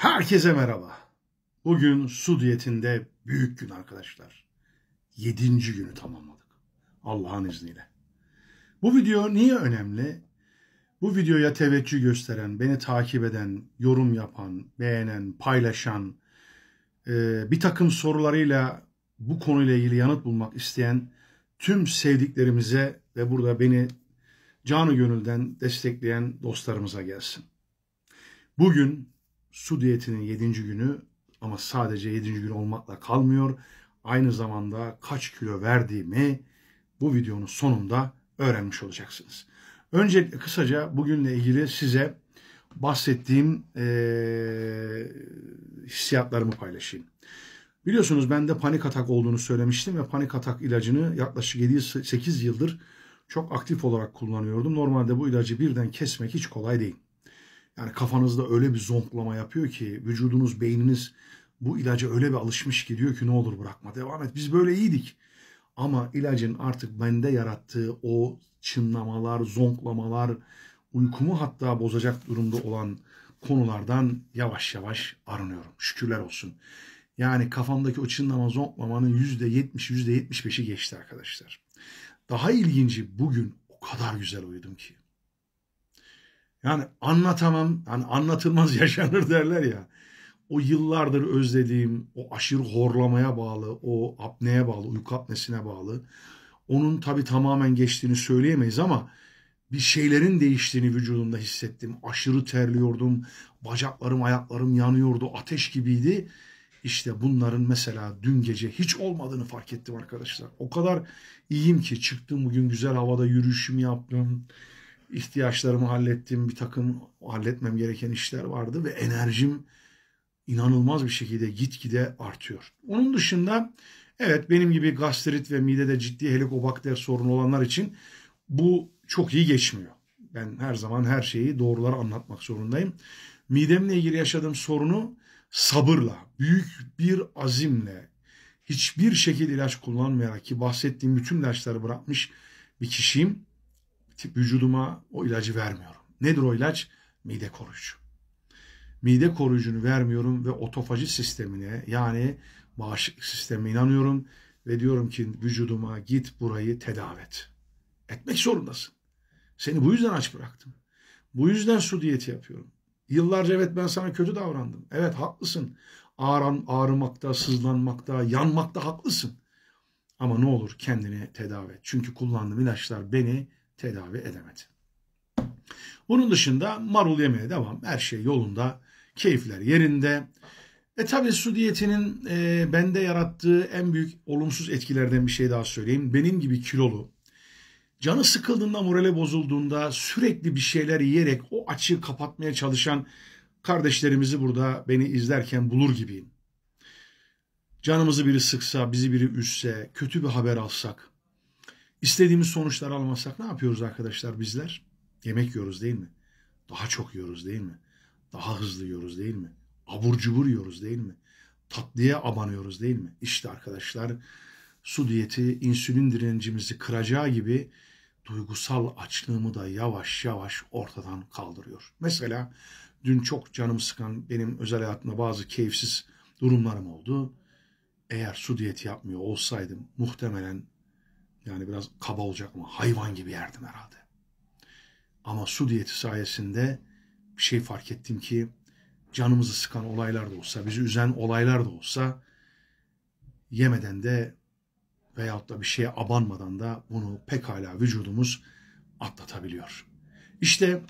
Herkese merhaba. Bugün su diyetinde büyük gün arkadaşlar. 7. günü tamamladık. Allah'ın izniyle. Bu video niye önemli? Bu videoya teveccüh gösteren, beni takip eden, yorum yapan, beğenen, paylaşan, bir takım sorularıyla bu konuyla ilgili yanıt bulmak isteyen tüm sevdiklerimize ve burada beni canı gönülden destekleyen dostlarımıza gelsin. Bugün su diyetinin 7. günü ama sadece 7. gün olmakla kalmıyor. Aynı zamanda kaç kilo verdiğimi bu videonun sonunda öğrenmiş olacaksınız. Öncelikle kısaca bugünle ilgili size bahsettiğim hissiyatlarımı paylaşayım. Biliyorsunuz bende panik atak olduğunu söylemiştim ve panik atak ilacını yaklaşık 7-8 yıldır çok aktif olarak kullanıyordum. Normalde bu ilacı birden kesmek hiç kolay değil. Yani kafanızda öyle bir zonklama yapıyor ki vücudunuz, beyniniz bu ilaca öyle bir alışmış ki diyor ki ne olur bırakma, devam et. Biz böyle iyiydik. Ama ilacın artık bende yarattığı o çınlamalar, zonklamalar, uykumu hatta bozacak durumda olan konulardan yavaş yavaş arınıyorum. Şükürler olsun. Yani kafamdaki o çınlama, zonklamanın %70, %75'i geçti arkadaşlar. Daha ilginci, bugün o kadar güzel uyudum ki. Yani anlatamam, yani anlatılmaz yaşanır derler ya. O yıllardır özlediğim, o aşırı horlamaya bağlı, o apneye bağlı, uyku apnesine bağlı. Onun tabii tamamen geçtiğini söyleyemeyiz ama bir şeylerin değiştiğini vücudumda hissettim. Aşırı terliyordum, bacaklarım, ayaklarım yanıyordu, ateş gibiydi. İşte bunların mesela dün gece hiç olmadığını fark ettim arkadaşlar. O kadar iyiyim ki çıktım bugün, güzel havada yürüyüşümü yaptım. İhtiyaçlarımı hallettim. Bir takım halletmem gereken işler vardı ve enerjim inanılmaz bir şekilde gitgide artıyor. Onun dışında evet, benim gibi gastrit ve midede ciddi helikobakter sorunu olanlar için bu çok iyi geçmiyor. Ben her zaman her şeyi doğruları anlatmak zorundayım. Midemle ilgili yaşadığım sorunu sabırla, büyük bir azimle, hiçbir şekilde ilaç kullanmayarak, ki bahsettiğim bütün ilaçları bırakmış bir kişiyim, vücuduma o ilacı vermiyorum. Nedir o ilaç? Mide koruyucu. Mide koruyucunu vermiyorum ve otofaji sistemine, yani bağışıklık sistemine inanıyorum ve diyorum ki vücuduma git burayı tedavi et. Etmek zorundasın. Seni bu yüzden aç bıraktım. Bu yüzden su diyeti yapıyorum. Yıllarca evet ben sana kötü davrandım. Evet haklısın. Ağrımakta, sızlanmakta, yanmakta haklısın. Ama ne olur kendini tedavi et. Çünkü kullandığım ilaçlar beni tedavi edemedi. Bunun dışında marul yemeye devam. Her şey yolunda. Keyifler yerinde. Tabii su diyetinin bende yarattığı en büyük olumsuz etkilerden bir şey daha söyleyeyim. Benim gibi kilolu, canı sıkıldığında, morale bozulduğunda sürekli bir şeyler yiyerek o açığı kapatmaya çalışan kardeşlerimizi burada beni izlerken bulur gibiyim. Canımızı biri sıksa, bizi biri üzse, kötü bir haber alsak, istediğimiz sonuçları almasak ne yapıyoruz arkadaşlar bizler? Yemek yiyoruz değil mi? Daha çok yiyoruz değil mi? Daha hızlı yiyoruz değil mi? Abur cubur yiyoruz değil mi? Tatlıya abanıyoruz değil mi? İşte arkadaşlar, su diyeti insülin direncimizi kıracağı gibi duygusal açlığımı da yavaş yavaş ortadan kaldırıyor. Mesela dün çok canımı sıkan, benim özel hayatımda bazı keyifsiz durumlarım oldu. Eğer su diyeti yapmıyor olsaydım muhtemelen, yani biraz kaba olacak ama, hayvan gibi yerdim herhalde. Ama su diyeti sayesinde bir şey fark ettim ki canımızı sıkan olaylar da olsa, bizi üzen olaylar da olsa yemeden de veyahut da bir şeye abanmadan da bunu pekala vücudumuz atlatabiliyor. İşte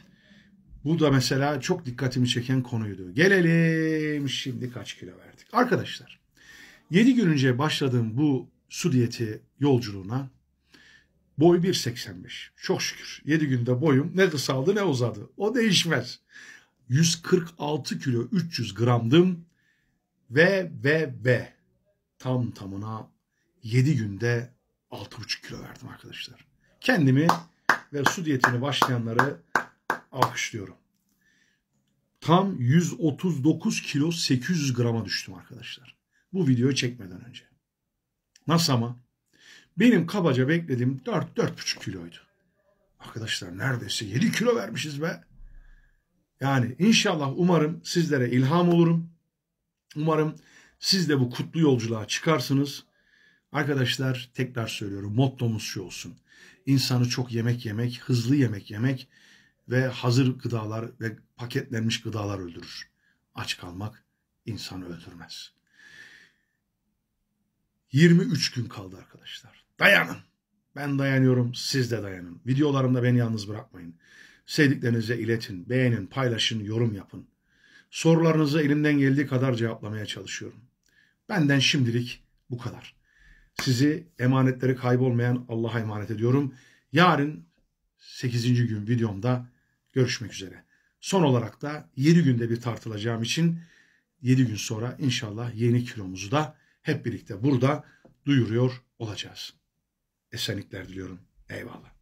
bu da mesela çok dikkatimi çeken konuydu. Gelelim şimdi kaç kilo verdik. Arkadaşlar 7 gün önce başladığım bu su diyeti yolculuğuna boy 1.85. Çok şükür 7 günde boyum ne kısaldı ne uzadı. O değişmez. 146 kilo 300 gramdım ve tam tamına 7 günde 6,5 kilo verdim arkadaşlar. Kendimi ve su diyetine başlayanları alkışlıyorum. Tam 139 kilo 800 grama düştüm arkadaşlar. Bu videoyu çekmeden önce. Nasıl ama? Benim kabaca beklediğim 4-4,5 kiloydu. Arkadaşlar neredeyse 7 kilo vermişiz be. Yani inşallah umarım sizlere ilham olurum. Umarım siz de bu kutlu yolculuğa çıkarsınız. Arkadaşlar tekrar söylüyorum, mottomuz şu olsun. İnsanı çok yemek yemek, hızlı yemek yemek ve hazır gıdalar ve paketlenmiş gıdalar öldürür. Aç kalmak insanı öldürmez. 23 gün kaldı arkadaşlar. Dayanın. Ben dayanıyorum, siz de dayanın. Videolarımda beni yalnız bırakmayın. Sevdiklerinize iletin, beğenin, paylaşın, yorum yapın. Sorularınızı elimden geldiği kadar cevaplamaya çalışıyorum. Benden şimdilik bu kadar. Sizi emanetleri kaybolmayan Allah'a emanet ediyorum. Yarın 8. gün videomda görüşmek üzere. Son olarak da 7 günde bir tartılacağım için 7 gün sonra inşallah yeni kilomuzu da hep birlikte burada duyuruyor olacağız. Esenlikler diliyorum. Eyvallah.